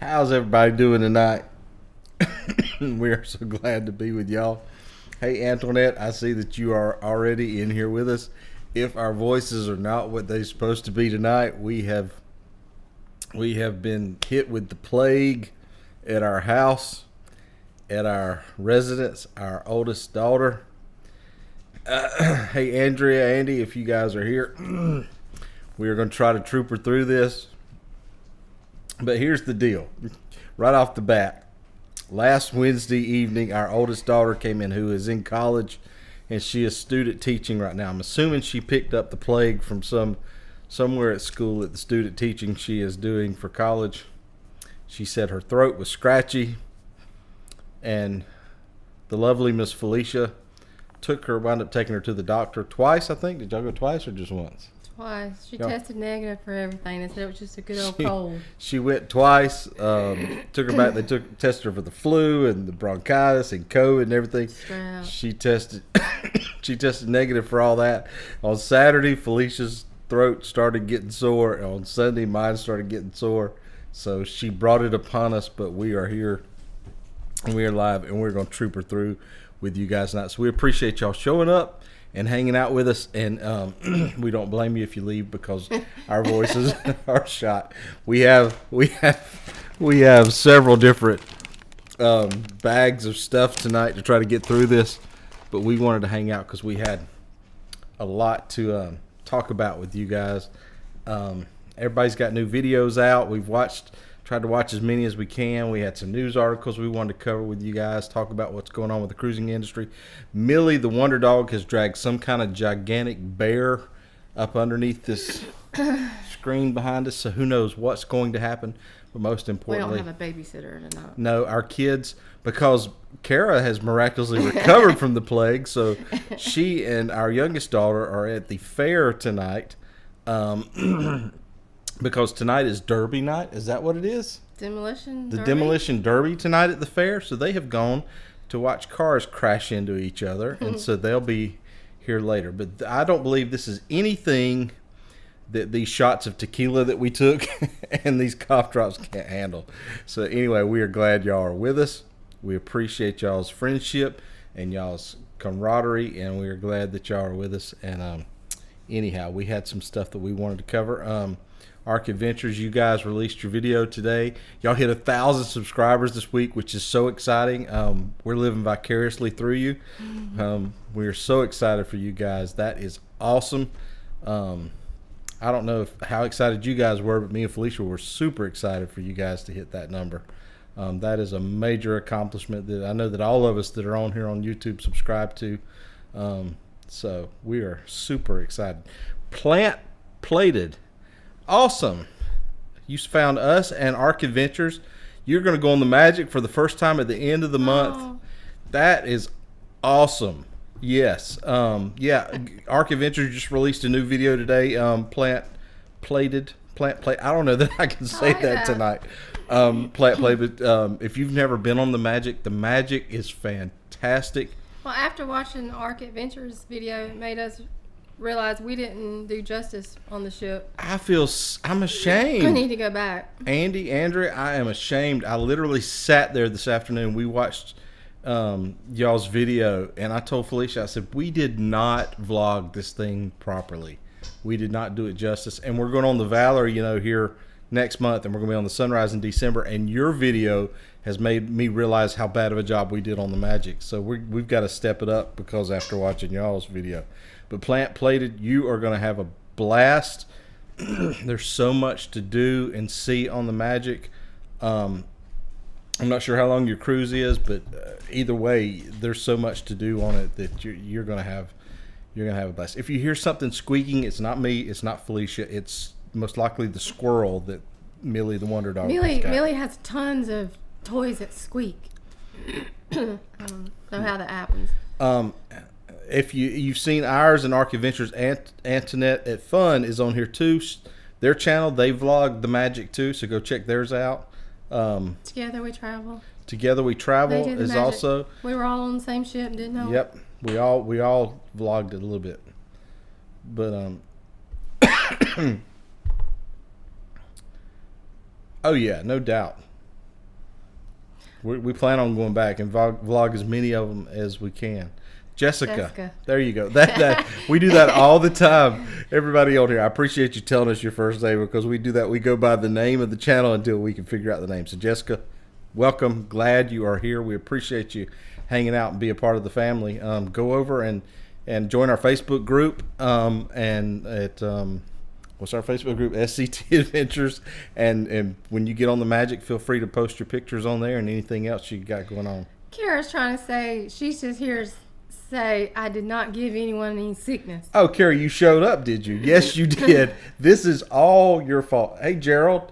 How's everybody doing tonight? We are so glad to be with y'all. Hey, Antoinette, I see that you are already in here with us. If our voices are not what they're supposed to be tonight, we have been hit with the plague at our house, at our residence, our oldest daughter. Hey, Andrea, Andy, if you guys are here, we are going to try to trooper through this. But here's the deal. Right off the bat, last Wednesday evening, our oldest daughter came in, who is in college, and she is student teaching right now. I'm assuming she picked up the plague from somewhere at school at the student teaching she is doing for college. She said her throat was scratchy, and the lovely Miss Felicia wound up taking her to the doctor twice, I think. Did y'all go twice or just once? Twice. She tested negative for everything. They said it was just a good old cold. She went twice. Took her back. They tested her for the flu and the bronchitis and COVID and everything. Strap. She tested. She tested negative for all that. On Saturday, Felicia's throat started getting sore. On Sunday, mine started getting sore. So she brought it upon us. But we are here, and we are live, and we're going to troop her through with you guys tonight. So we appreciate y'all showing up and hanging out with us, and we don't blame you if you leave because our voices are shot. We have several different bags of stuff tonight to try to get through this, but we wanted to hang out because we had a lot to talk about with you guys. Everybody's got new videos out. We've tried to watch as many as we can. We had some news articles we wanted to cover with you guys, talk about what's going on with the cruising industry. Millie, the Wonder Dog, has dragged some kind of gigantic bear up underneath this screen behind us, so who knows what's going to happen. But most importantly, we don't have a babysitter tonight. No, our kids, because Kara has miraculously recovered from the plague, so she and our youngest daughter are at the fair tonight. Because tonight is Derby night. Is that what it is? Demolition Derby? Demolition Derby tonight at the fair. So they have gone to watch cars crash into each other. And so they'll be here later. But I don't believe this is anything that these shots of tequila that we took and these cough drops can't handle. So anyway, we are glad y'all are with us. We appreciate y'all's friendship and y'all's camaraderie. And we are glad that y'all are with us. And anyhow, we had some stuff that we wanted to cover. Arc Adventures, you guys released your video today. Y'all hit 1,000 subscribers this week, which is so exciting. We're living vicariously through you. We're so excited for you guys. That is awesome. I don't know how excited you guys were, but me and Felicia were super excited for you guys to hit that number. That is a major accomplishment that I know that all of us that are on here on YouTube subscribe to. So we are super excited. Plant Plated. Awesome. You found us and Arc Adventures. You're going to go on the Magic for the first time at the end of the month. That is awesome. Yes. Yeah. Arc Adventures just released a new video today. Plant Plated. I don't know that I can say that tonight. Plant Plated. But if you've never been on the Magic is fantastic. Well, after watching the Arc Adventures video, it made us realize we didn't do justice on the ship. I'm ashamed. We need to go back. Andrea, I am ashamed. I literally sat there this afternoon. We watched y'all's video, and I told Felicia, I said, we did not vlog this thing properly. We did not do it justice. And we're going on the Valor, here next month, and we're going to be on the Sunrise in December, and your video has made me realize how bad of a job we did on the Magic. So we've got to step it up because after watching y'all's video. But Plant Plated, you are going to have a blast. There's so much to do and see on the Magic. I'm not sure how long your cruise is, but either way, there's so much to do on it that you're going to have a blast. If you hear something squeaking, it's not me, it's not Felicia, it's most likely the squirrel that Millie the Wonder Dog Millie has tons of toys that squeak. I don't know how that happens. If you've seen ours and Arc Adventures, Antoinette at Fun is on here too. Their channel, they vlog the Magic too, so go check theirs out. Together We Travel. Together We Travel is Magic. also. We were all on the same ship, didn't know. Yep, we all vlogged it a little bit, but oh yeah, no doubt. We plan on going back and vlog as many of them as we can. Jessica. There you go. That we do that all the time. Everybody on here, I appreciate you telling us your first name, because we do that. We go by the name of the channel until we can figure out the name. So Jessica, welcome. Glad you are here. We appreciate you hanging out and be a part of the family. Go over and join our Facebook group. And at what's our Facebook group? SCT Adventures. And when you get on the Magic, feel free to post your pictures on there and anything else you got going on. Kara's trying to say, she's just here to say, I did not give anyone any sickness. Oh, Kara, you showed up, did you? Yes, you did. This is all your fault. Hey, Gerald.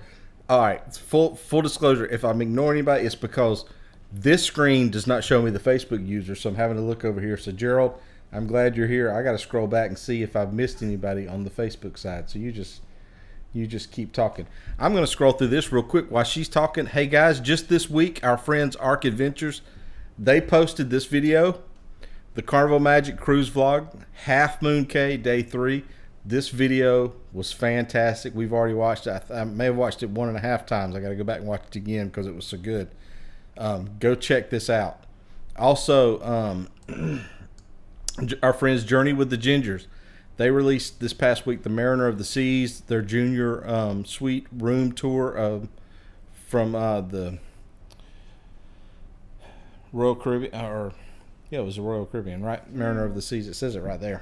All right, it's full disclosure. If I'm ignoring anybody, it's because this screen does not show me the Facebook user, so I'm having to look over here. So, Gerald, I'm glad you're here. I got to scroll back and see if I've missed anybody on the Facebook side. So you just keep talking. I'm going to scroll through this real quick while she's talking. Hey, guys, just this week, our friends Arc Adventures, they posted this video. The Carnival Magic Cruise Vlog, Half Moon Cay, Day 3. This video was fantastic. We've already watched it. I may have watched it 1.5 times. I got to go back and watch it again because it was so good. Go check this out. Also, our friends Journey with the Gingers. They released this past week the Mariner of the Seas, their junior suite room tour from the Royal Caribbean, yeah, it was the Royal Caribbean, right? Mariner of the Seas. It says it right there.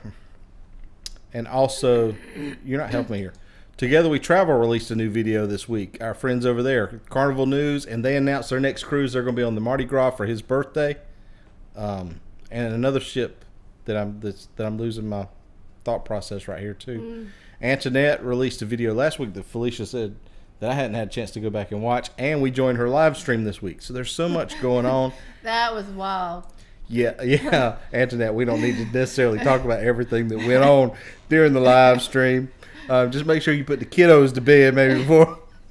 And also, you're not helping me here. Together We Travel released a new video this week. Our friends over there, Carnival News, and they announced their next cruise. They're going to be on the Mardi Gras for his birthday. And another ship that I'm losing my thought process right here too. Antoinette released a video last week that Felicia said that I hadn't had a chance to go back and watch, and we joined her live stream this week. So there's so much going on. That was wild. Yeah, Antoinette, we don't need to necessarily talk about everything that went on during the live stream. Just make sure you put the kiddos to bed maybe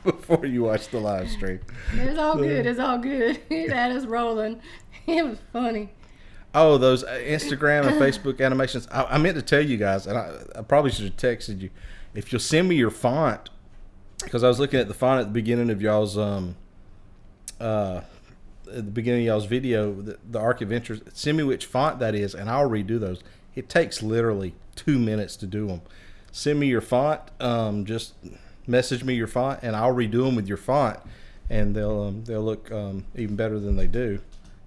before you watch the live stream. It's all good. It's all good. It had us rolling. It was funny. Oh, those Instagram and Facebook animations. I meant to tell you guys, and I probably should have texted you. If you'll send me your font, because I was looking at the font at the beginning of y'all's video, the Arc Adventures. Send me which font that is, and I'll redo those. It takes literally 2 minutes to do them. Send me your font. Just message me your font, and I'll redo them with your font, and they'll look even better than they do,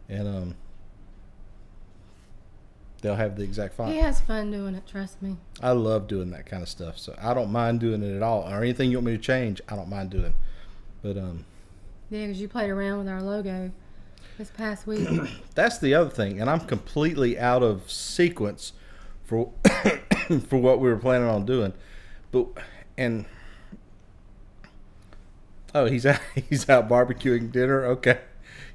and they'll have the exact font. He has fun doing it, trust me. I love doing that kind of stuff, so I don't mind doing it at all. Or anything you want me to change, I don't mind doing. But yeah, because you played around with our logo this past week. That's the other thing, and I'm completely out of sequence for for what we were planning on doing. Oh, he's out barbecuing dinner. Okay.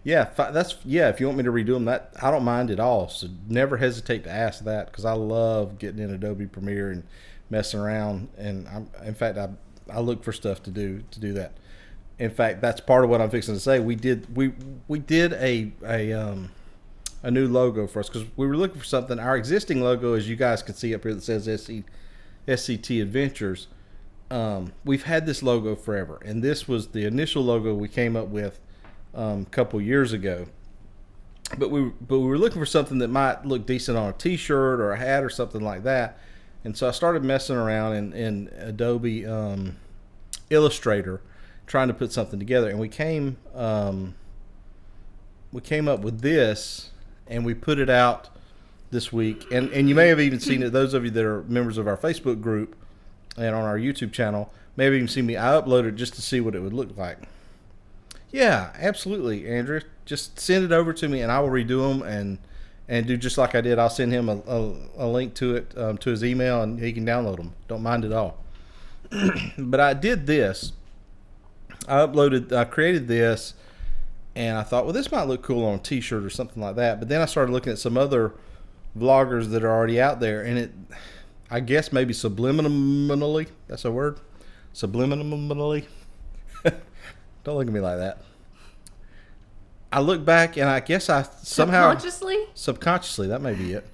Yeah, if you want me to redo them, that I don't mind at all. So never hesitate to ask that, because I love getting in Adobe Premiere and messing around. And in fact, I look for stuff to do that. In fact, that's part of what I'm fixing to say. We did a new logo for us, because we were looking for something. Our existing logo, as you guys can see up here, that says SCT Adventures. We've had this logo forever, and this was the initial logo we came up with a couple years ago, but we were looking for something that might look decent on a t-shirt or a hat or something like that. And so I started messing around in Adobe Illustrator, trying to put something together, and we came up with this, and we put it out this week. And you may have even seen it, those of you that are members of our Facebook group and on our YouTube channel may have even seen me. I uploaded just to see what it would look like. Yeah, absolutely, Andrew. Just send it over to me, and I will redo them and do just like I did. I'll send him a link to it, to his email, and he can download them. Don't mind at all. But I did this. I created this, and I thought, well, this might look cool on a t-shirt or something like that. But then I started looking at some other vloggers that are already out there, and I guess maybe subliminally, that's a word? Subliminally? Don't look at me like that. I look back, and I guess I somehow... Subconsciously, that may be it.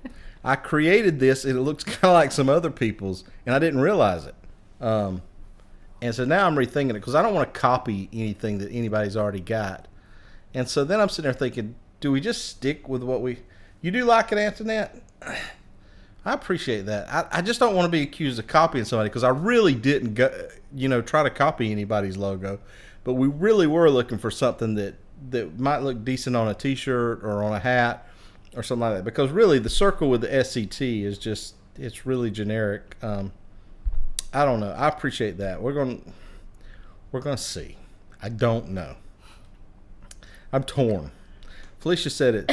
I created this, and it looks kind of like some other people's, and I didn't realize it. And so now I'm rethinking it, because I don't want to copy anything that anybody's already got. And so then I'm sitting there thinking, do we just stick with what we... You do like it, Antoinette? I appreciate that. I just don't want to be accused of copying somebody, because I really didn't try to copy anybody's logo. But we really were looking for something that might look decent on a t-shirt or on a hat or something like that. Because really the circle with the SCT is just, it's really generic. I don't know. I appreciate that. We're going to see. I don't know. I'm torn. Felicia said it.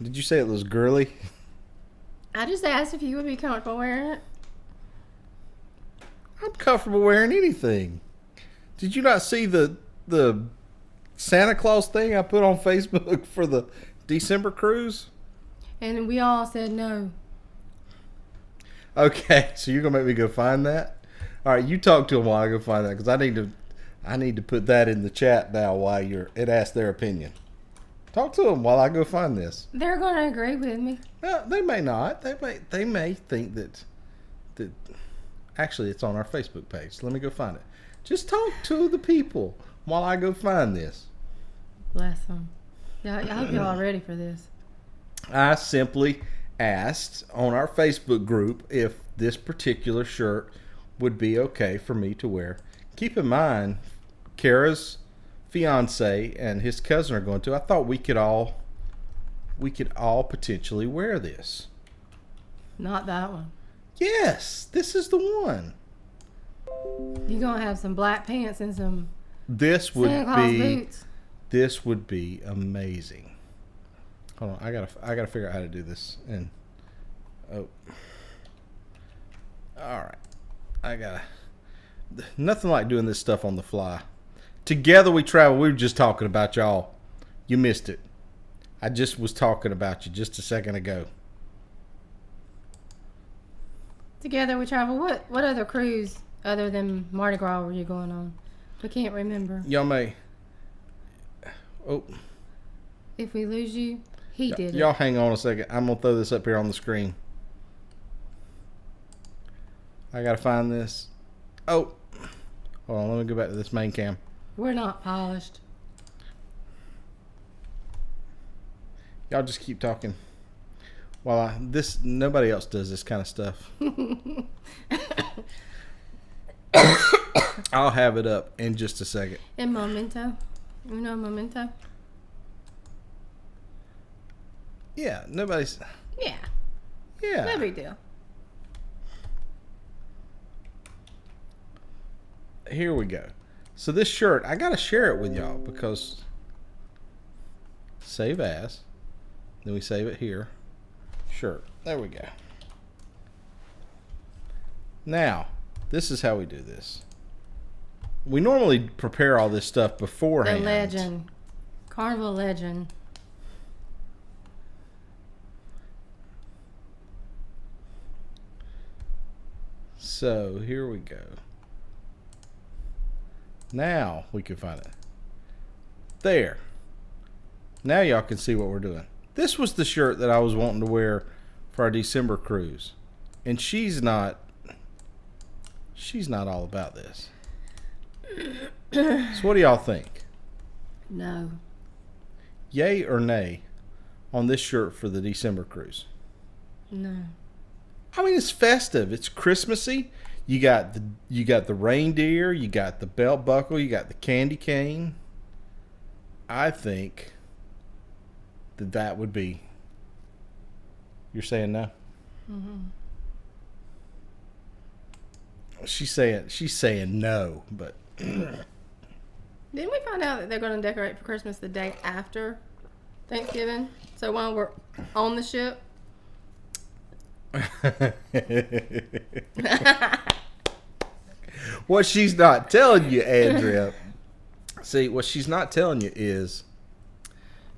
Did you say it was girly? I just asked if you would be comfortable wearing it. I'm comfortable wearing anything. Did you not see the Santa Claus thing I put on Facebook for the December cruise? And we all said no. Okay, so you're gonna make me go find that? All right, you talk to them while I go find that, because I need to put that in the chat now while it asks their opinion. Talk to them while I go find this. They're gonna agree with me. No, they may not. They may think that actually it's on our Facebook page. Let me go find it. Just talk to the people while I go find this. Bless them. Yeah, I hope y'all are ready for this. I simply asked on our Facebook group if this particular shirt would be okay for me to wear. Keep in mind, Kara's fiance and his cousin are going to. I thought we could all potentially wear this. Not that one. Yes, this is the one. You're gonna have some black pants and some This would Santa Claus be boots. This would be amazing. Hold on, I gotta figure out how to do this. And all right, nothing like doing this stuff on the fly. Together we travel. We were just talking about y'all. You missed it. I just was talking about you just a second ago. Together we travel. What other cruise other than Mardi Gras were you going on? We can't remember. Y'all may. Oh. If we lose you, he did it. Y'all hang on a second. I'm gonna throw this up here on the screen. I gotta find this. Oh. Hold on. Let me go back to this main cam. We're not polished. Y'all just keep talking. While nobody else does this kind of stuff. I'll have it up in just a second. And Memento. You know Memento? Yeah, nobody's... Yeah. Yeah. No big deal. Here we go. So this shirt, I gotta share it with y'all because... Save as. Then we save it here. Shirt. There we go. Now, this is how we do this. We normally prepare all this stuff beforehand. The legend. Carnival legend. So, here we go. Now, we can find it. There. Now y'all can see what we're doing. This was the shirt that I was wanting to wear for our December cruise. And she's not all about this. So what do y'all think? No. Yay or nay on this shirt for the December cruise? No. I mean, it's festive. It's Christmassy. You got the reindeer, you got the belt buckle, you got the candy cane. I think that would be... You're saying no? Mm-hmm. She's saying no, but... Didn't we find out that they're going to decorate for Christmas the day after Thanksgiving? So while we're on the ship? What she's not telling you, Andrea... See, what she's not telling you is...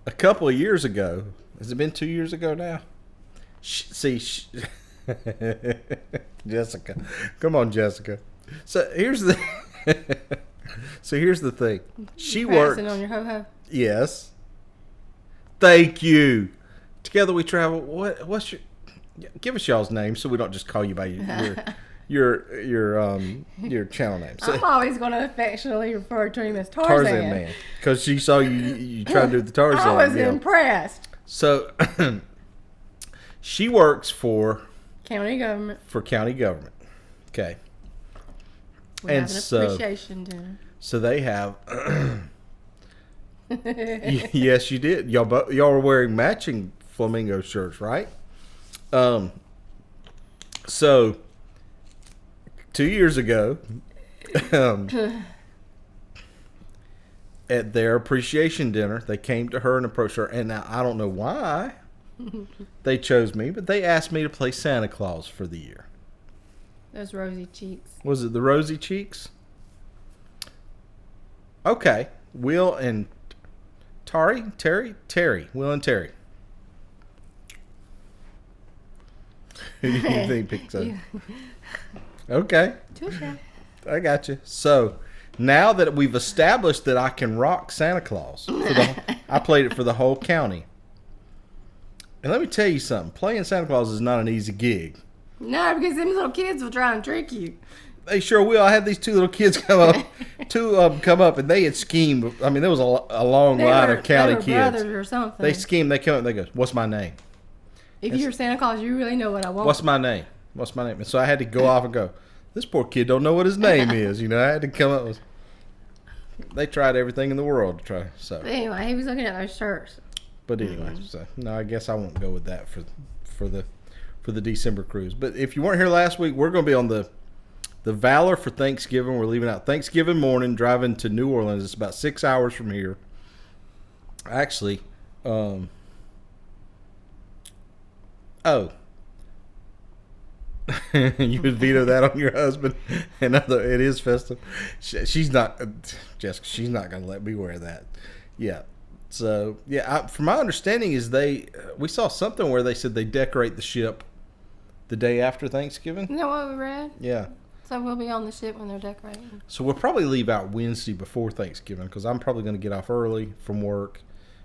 A couple of years ago... Has it been 2 years ago now? Jessica. Come on, Jessica. So here's the thing. She worked on your ho-ho. Yes. Thank you. Together we travel. What's your... Give us y'all's name so we don't just call you by your channel name. So, I'm always going to affectionately refer to him as Tarzan Man, because she saw you try to do the Tarzan. I was impressed. So she works for county government. Okay. We have an appreciation dinner. So they have. Yes, you did. Y'all were wearing matching flamingo shirts, right? So 2 years ago, at their appreciation dinner, they came to her and approached her, and now I don't know why they chose me, but they asked me to play Santa Claus for the year. Those rosy cheeks. Was it the rosy cheeks? Okay, Will and Terry. Will and Terry. Who do you think picks up? Okay. Touche. I got you. So now that we've established that I can rock Santa Claus, I played it for the whole county. And let me tell you something. Playing Santa Claus is not an easy gig. No, because them little kids will try and trick you. They sure will. I had these two little kids come up. Two of them come up, and they had schemed. I mean, there was a long line of county kids. Brothers or something. They schemed. They come up and they go, "What's my name?" If you're Santa Claus, you really know what I want. What's my name? And so I had to go off and go, this poor kid don't know what his name is. You know, I had to come up with. They tried everything in the world to try. So. But anyway, he was looking at those shirts. But anyway, so no, I guess I won't go with that for the December cruise. But if you weren't here last week, we're going to be on the Valor for Thanksgiving. We're leaving out Thanksgiving morning, driving to New Orleans. It's about 6 hours from here. Actually, you would veto that on your husband. It is festive. She's not, Jessica. She's not going to let me wear that. Yeah. So yeah, from my understanding is we saw something where they said they decorate the ship the day after Thanksgiving. You know what we read? Yeah. So we'll be on the ship when they're decorating. So we'll probably leave out Wednesday before Thanksgiving because I'm probably going to get off early from work.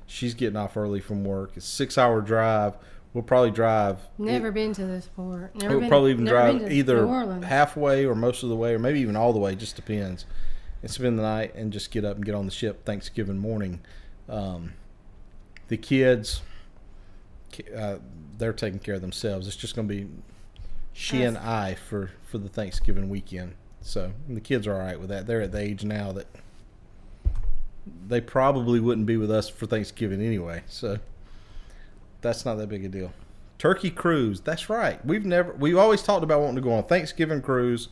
She's getting off early from work. It's a 6-hour drive. We'll probably drive. Never been to this port. We'll probably even drive either halfway or most of the way or maybe even all the way. Just depends. And spend the night and just get up and get on the ship Thanksgiving morning. The kids, they're taking care of themselves. It's just going to be she and I for the Thanksgiving weekend. So the kids are all right with that. They're at the age now that they probably wouldn't be with us for Thanksgiving anyway. So that's not that big a deal. Turkey cruise. That's right. We've always talked about wanting to go on a Thanksgiving cruise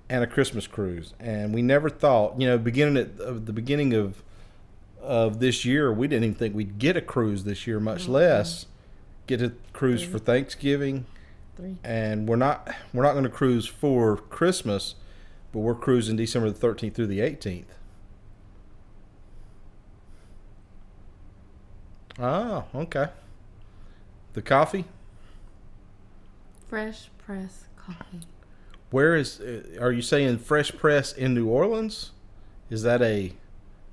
and a Christmas cruise, and we never thought, the beginning of this year, we didn't even think we'd get a cruise this year, much less get a cruise for Thanksgiving. And we're not going to cruise for Christmas, but we're cruising December the 13th through the 18th. Oh, okay. The coffee? Fresh press coffee. Are you saying fresh press in New Orleans? Is that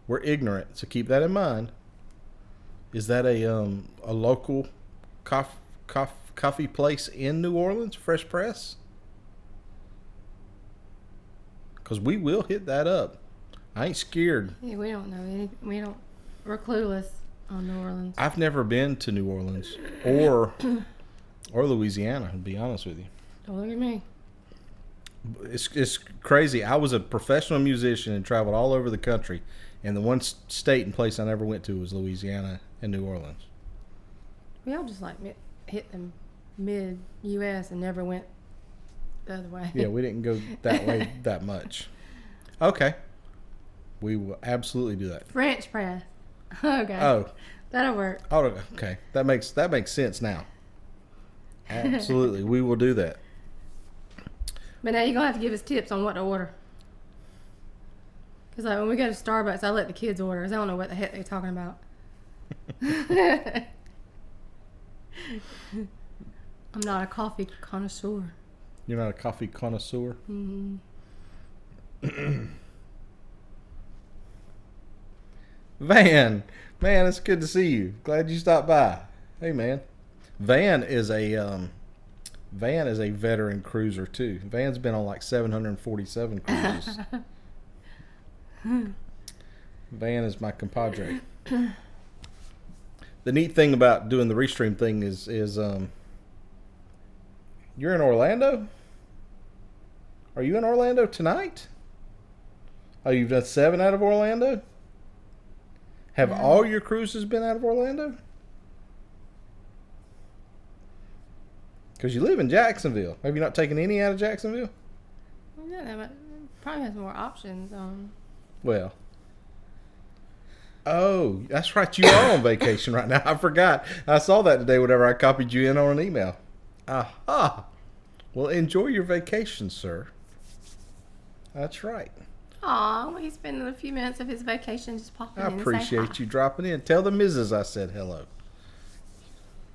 we're ignorant, so keep that in mind. Is that a local coffee place in New Orleans, Fresh Press? Because we will hit that up. I ain't scared. Yeah, we don't know anything. We're clueless on New Orleans. I've never been to New Orleans or Louisiana, to be honest with you. Don't look at me. It's crazy. I was a professional musician and traveled all over the country, and the one state and place I never went to was Louisiana and New Orleans. We all just hit them mid-U.S. and never went the other way. Yeah, we didn't go that way that much. Okay. We will absolutely do that. French press. Okay. Oh. That'll work. Oh, okay. That makes sense now. Absolutely. We will do that. But now you're going to have to give us tips on what to order. Because when we go to Starbucks, I let the kids order because I don't know what the heck they're talking about. I'm not a coffee connoisseur. You're not a coffee connoisseur? Mm-hmm. Man, it's good to see you. Glad you stopped by. Hey, man. Van is a Van is a veteran cruiser too. Van's been on like 747 cruises. Van is my compadre. The neat thing about doing the Restream thing is you're in Orlando? Are you in Orlando tonight? Oh, you've done 7 out of Orlando? Have all your cruises been out of Orlando? Because you live in Jacksonville. Have you not taken any out of Jacksonville? Yeah, but probably has more options. Well. Oh, that's right. You are on vacation right now. I forgot. I saw that today whenever I copied you in on an email. Aha. Well, enjoy your vacation, sir. That's right. Aw, well, he's spending a few minutes of his vacation just popping in I and say appreciate hi. you dropping in. Tell the missus I said hello.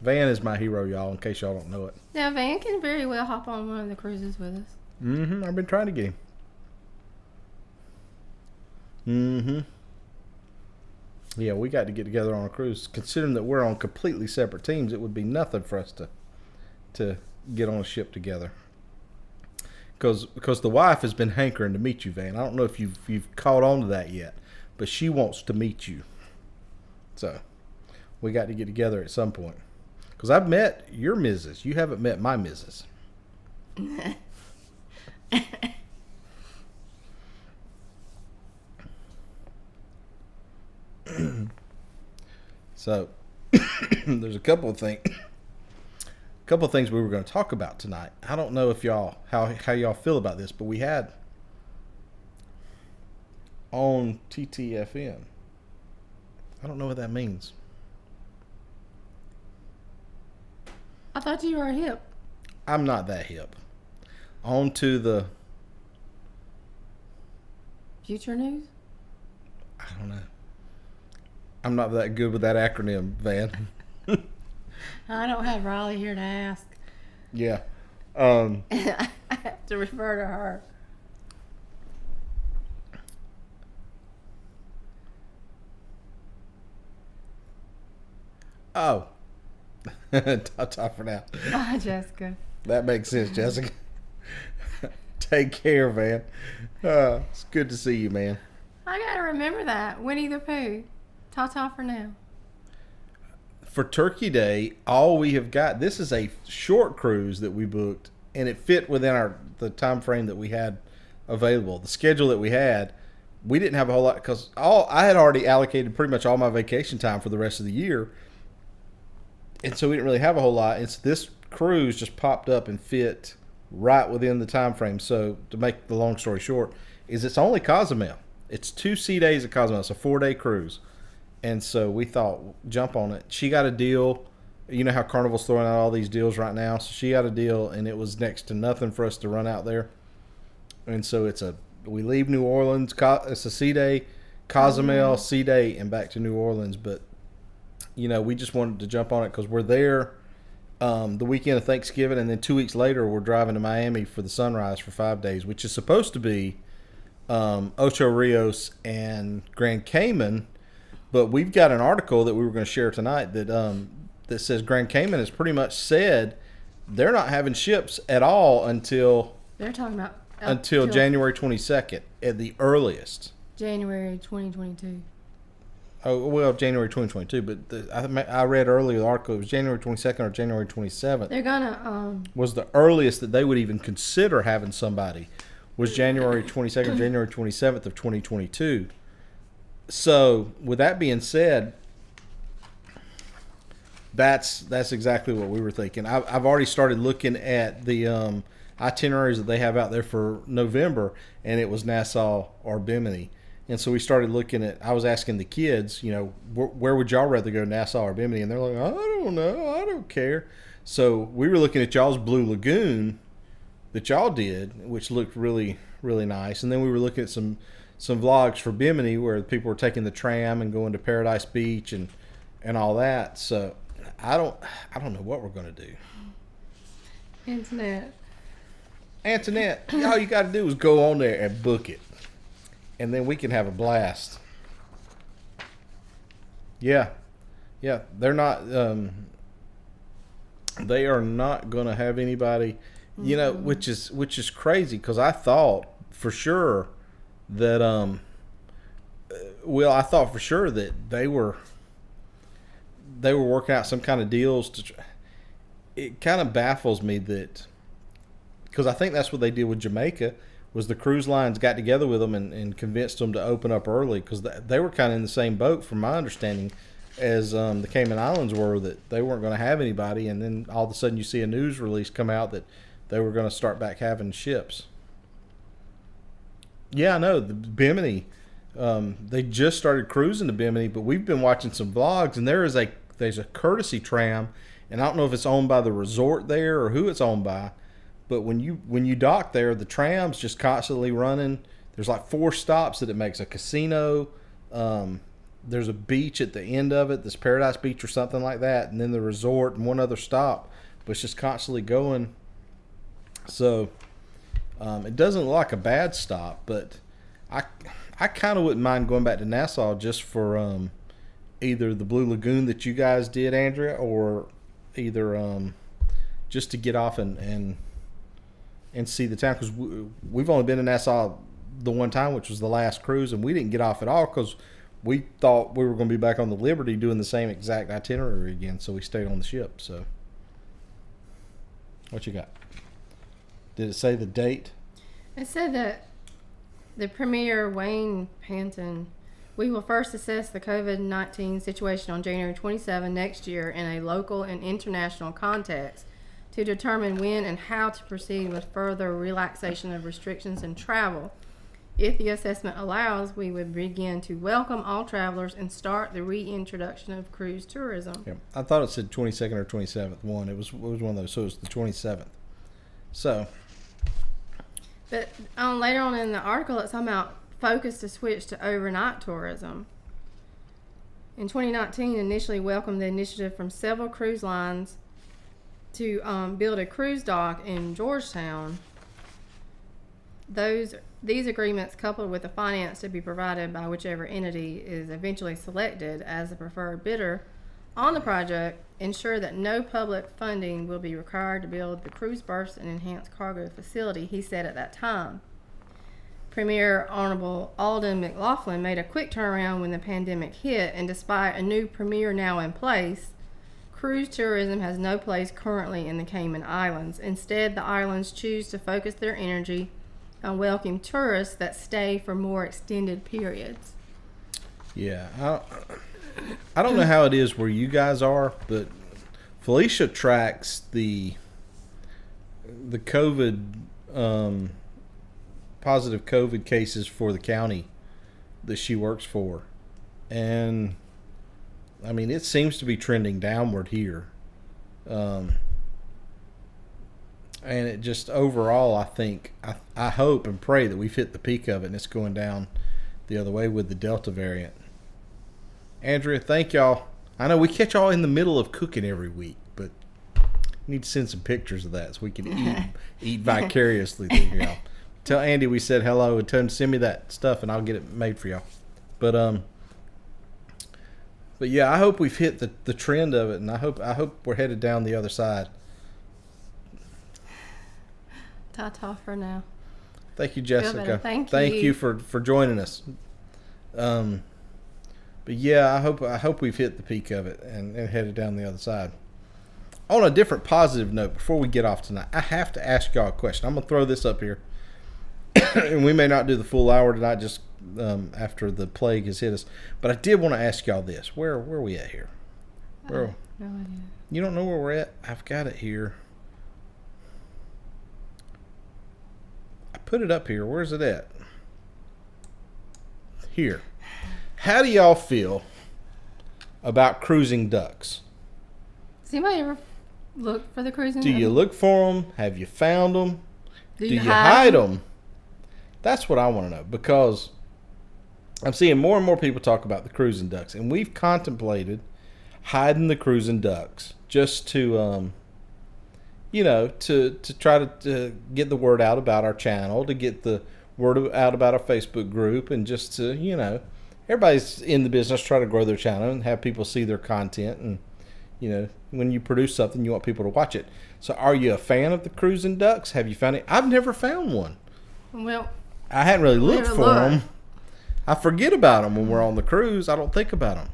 Van is my hero, y'all, in case y'all don't know it. Now, Van can very well hop on one of the cruises with us. Mm-hmm. I've been trying to get him. Mm-hmm. Yeah, we got to get together on a cruise. Considering that we're on completely separate teams, it would be nothing for us to get on a ship together. Because the wife has been hankering to meet you, Van. I don't know if you've caught on to that yet, but she wants to meet you. So we got to get together at some point. Because I've met your missus. You haven't met my missus. So there's a couple of things we were going to talk about tonight. I don't know if y'all how y'all feel about this, but we had on TTFN. I don't know what that means. I thought you were hip. I'm not that hip. On to the Future news? I don't know. I'm not that good with that acronym, Van. I don't have Riley here to ask. Yeah. I have to refer to her. Oh. Ta-ta for now. Bye, Jessica. That makes sense, Jessica. Take care, Van. It's good to see you, man. I gotta remember that. Winnie the Pooh. Ta-ta for now. For Turkey Day, all we have got, this is a short cruise that we booked, and it fit within the time frame that we had available. The schedule that we had, we didn't have a whole lot, because I had already allocated pretty much all my vacation time for the rest of the year, and so we didn't really have a whole lot. It's this cruise just popped up and fit right within the time frame. So to make the long story short, it's only Cozumel. It's 2 sea days of Cozumel. It's a 4-day cruise. And so we thought, jump on it. She got a deal. You know how Carnival's throwing out all these deals right now. So she got a deal, and it was next to nothing for us to run out there. And so we leave New Orleans. It's a sea day, Cozumel, sea day, and back to New Orleans. But, we just wanted to jump on it because we're there the weekend of Thanksgiving, and then 2 weeks later we're driving to Miami for the Sunrise for 5 days, which is supposed to be Ocho Rios and Grand Cayman. But we've got an article that we were going to share tonight that says Grand Cayman has pretty much said they're not having ships at all until They're talking about until January 22nd at the earliest. January 2022. Oh, well, January 2022, but I read earlier the article, it was January 22nd or January 27th. They're gonna was the earliest that they would even consider having somebody was January 22nd, January 27th of 2022. So, with that being said, that's exactly what we were thinking. I've already started looking at the itineraries that they have out there for November, and it was Nassau or Bimini. And so we started looking at, I was asking the kids, where would y'all rather go, Nassau or Bimini? And they're like, I don't know, I don't care. So we were looking at y'all's Blue Lagoon that y'all did, which looked really, really nice. And then we were looking at some vlogs for Bimini where people were taking the tram and going to Paradise Beach and all that. So I don't know what we're going to do. Antoinette, all you got to do is go on there and book it. And then we can have a blast. Yeah. They're not, they are not going to have anybody, you know, which is crazy, because I thought for sure that I thought for sure that they were working out some kind of deals to. It kind of baffles me that, because I think that's what they did with Jamaica, was the cruise lines got together with them and convinced them to open up early, because they were kind of in the same boat, from my understanding, as the Cayman Islands were, that they weren't going to have anybody, and then all of a sudden you see a news release come out that they were going to start back having ships. Yeah, I know, the Bimini, they just started cruising to Bimini, but we've been watching some vlogs, and there's a courtesy tram, and I don't know if it's owned by the resort there or who it's owned by, but when you dock there, the tram's just constantly running. There's like 4 stops that it makes: a casino, there's a beach at the end of it, this Paradise Beach or something like that, and then the resort and one other stop, but it's just constantly going. So it doesn't look like a bad stop, but I kind of wouldn't mind going back to Nassau just for either the Blue Lagoon that you guys did, Andrea, or either just to get off and see the town, because we've only been in Nassau the one time, which was the last cruise, and we didn't get off at all because we thought we were going to be back on the Liberty doing the same exact itinerary again, so we stayed on the ship. So what you got? Did it say the date? It said that the Premier Wayne Panton, we will first assess the COVID-19 situation on January 27 next year in a local and international context to determine when and how to proceed with further relaxation of restrictions and travel. If the assessment allows, we would begin to welcome all travelers and start the reintroduction of cruise tourism. Yeah, I thought it said 22nd or 27th one. It was one of those, so it was the 27th. So, but later on in the article, it's talking about focus to switch to overnight tourism. In 2019, initially welcomed the initiative from several cruise lines to build a cruise dock in Georgetown. These agreements, coupled with the finance to be provided by whichever entity is eventually selected as the preferred bidder on the project, ensure that no public funding will be required to build the cruise berths and enhanced cargo facility, he said at that time. Premier Honorable Alden McLaughlin made a quick turnaround when the pandemic hit, and despite a new premier now in place, cruise tourism has no place currently in the Cayman Islands. Instead, the islands choose to focus their energy on welcoming tourists that stay for more extended periods. Yeah, I don't know how it is where you guys are, but Felicia tracks the COVID positive COVID cases for the county that she works for, and I mean, it seems to be trending downward here. And it just overall, I think, I hope and pray that we've hit the peak of it and it's going down the other way with the Delta variant. Andrea, thank y'all. I know we catch y'all in the middle of cooking every week, but we need to send some pictures of that so we can eat vicariously through y'all. Tell Andy we said hello and tell him to send me that stuff and I'll get it made for y'all. But yeah, I hope we've hit the trend of it, and I hope we're headed down the other side. Ta-ta for now. Thank you, Jessica. Thank you for joining us. But yeah, I hope we've hit the peak of it and headed down the other side. On a different positive note, before we get off tonight, I have to ask y'all a question. I'm gonna throw this up here, and we may not do the full hour tonight, just after the plague has hit us. But I did want to ask y'all this: where are we at here? No idea. You don't know where we're at? I've got it here. I put it up here. Where's it at? Here. How do y'all feel about cruising ducks? Does anybody ever look for the cruising ducks? Do you look for them? Have you found them? Do you hide them? That's what I want to know, because I'm seeing more and more people talk about the cruising ducks, and we've contemplated hiding the cruising ducks just to, to try to get the word out about our channel, to get the word out about our Facebook group, and just to, everybody's in the business, try to grow their channel and have people see their content and, You know, when you produce something, you want people to watch it. So are you a fan of the cruising ducks? Have you found it? I've never found one. Well, I hadn't really looked never for looked. them. I forget about them when we're on the cruise. I don't think about them.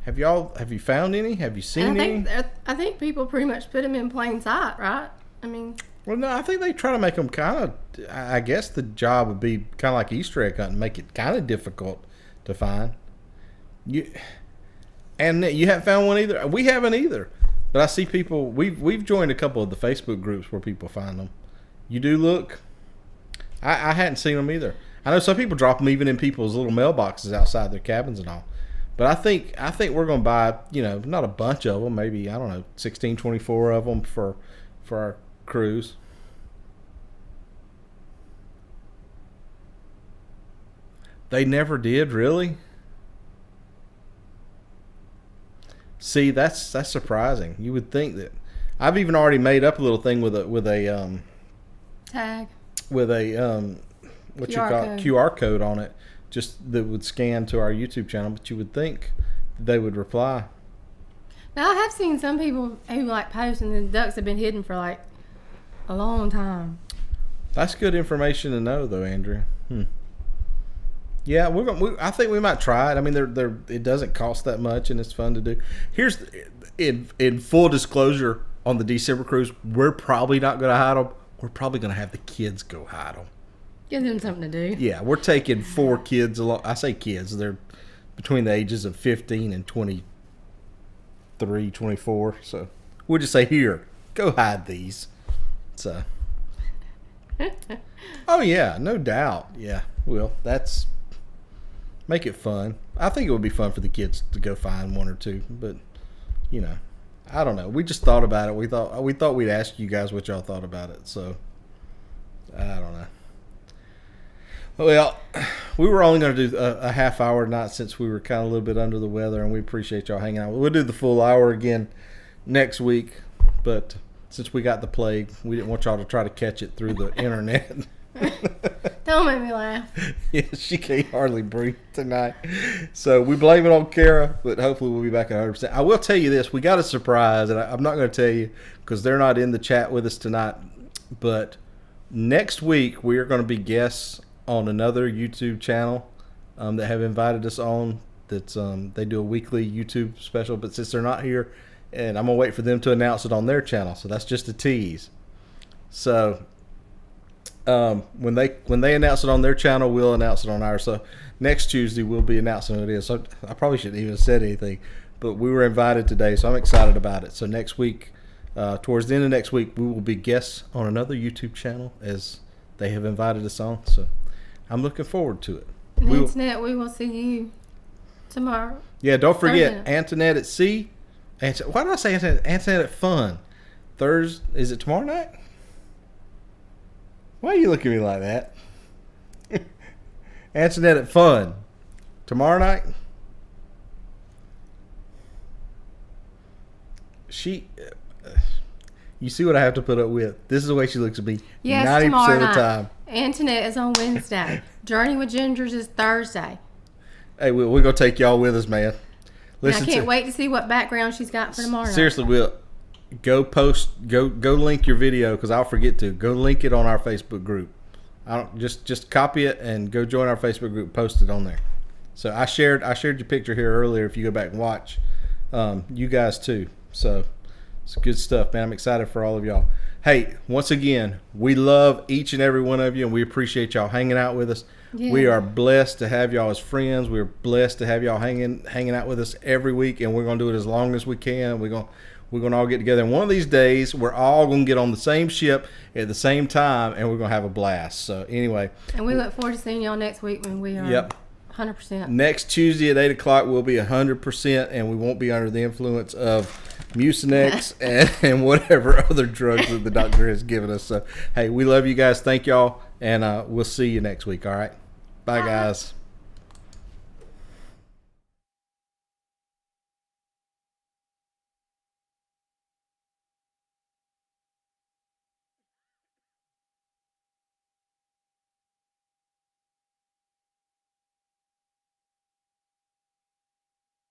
Have you found any? Have you seen any? I think people pretty much put them in plain sight, right? I mean, Well, no, I think they try to make them kind of, I guess the job would be kind of like Easter egg hunting, make it kind of difficult to find. And you haven't found one either? We haven't either. But I see people, we've joined a couple of the Facebook groups where people find them. You do look? I hadn't seen them either. I know some people drop them even in people's little mailboxes outside their cabins and all. But I think we're going to buy, you know, not a bunch of them, maybe, I don't know, 16, 24 of them for our cruise. They never did, really? See, that's surprising. You would think that. I've even already made up a little thing with a tag. With a what you call it, QR code on it, just that would scan to our YouTube channel. But you would think they would reply. Now I have seen some people who like post and the ducks have been hidden for like a long time. That's good information to know, though, Andrea. Yeah, I think we might try it. I mean, it doesn't cost that much, and it's fun to do. Here's in full disclosure on the December cruise, we're probably not going to hide them. We're probably going to have the kids go hide them. Give them something to do. Yeah, we're taking 4 kids along. I say kids; they're between the ages of 15 and 23, 24. So we'll just say, here, go hide these. So. Oh yeah, no doubt. Yeah, well, that's. Make it fun. I think it would be fun for the kids to go find 1 or 2, but you know, I don't know. We just thought about it. We thought we'd ask you guys what y'all thought about it. So I don't know. Well, we were only going to do a half hour tonight since we were kind of a little bit under the weather, and we appreciate y'all hanging out. We'll do the full hour again next week, but since we got the plague, we didn't want y'all to try to catch it through the internet. Don't make me laugh. Yeah, she can't hardly breathe tonight. So we blame it on Kara, but hopefully we'll be back at 100%. I will tell you this. We got a surprise, and I'm not going to tell you because they're not in the chat with us tonight. But next week, we are going to be guests on another YouTube channel that have invited us on. That's they do a weekly YouTube special, but since they're not here, and I'm going to wait for them to announce it on their channel. So that's just a tease. So... when they announce it on their channel, we'll announce it on ours. So next Tuesday we'll be announcing who it is. So I probably shouldn't even have said anything, but we were invited today, so I'm excited about it. So next week, towards the end of next week, we will be guests on another YouTube channel as they have invited us on. So I'm looking forward to it. And Antoinette, we will see you tomorrow. Yeah, don't forget Antoinette at Sea. Why did I say Antoinette at Fun? Thursday? Is it tomorrow night? Why are you looking at me like that? Antoinette at Fun. Tomorrow night? You see what I have to put up with. This is the way she looks at me 90% of the time. Antoinette is on Wednesday. Journey with Gingers is Thursday. Hey, we're going to take y'all with us, man. Listen, I can't wait to see what background she's got for tomorrow night. Seriously, Will. Go link your video because I'll forget to. Go link it on our Facebook group. I don't just copy it and go join our Facebook group. Post it on there. So I shared your picture here earlier. If you go back and watch, you guys too. So it's good stuff, man. I'm excited for all of y'all. Hey, once again, we love each and every one of you, and we appreciate y'all hanging out with us. Yeah. We are blessed to have y'all as friends. We're blessed to have y'all hanging out with us every week, and we're gonna do it as long as we can. We're going to all get together. And one of these days, we're all going to get on the same ship at the same time, and we're going to have a blast. So, anyway. And we look forward to seeing y'all next week when we are 100%. Next Tuesday at 8 o'clock, we'll be 100%, and we won't be under the influence of Mucinex and whatever other drugs that the doctor has given us. So, hey, we love you guys. Thank y'all, and we'll see you next week, all right? Bye. Guys.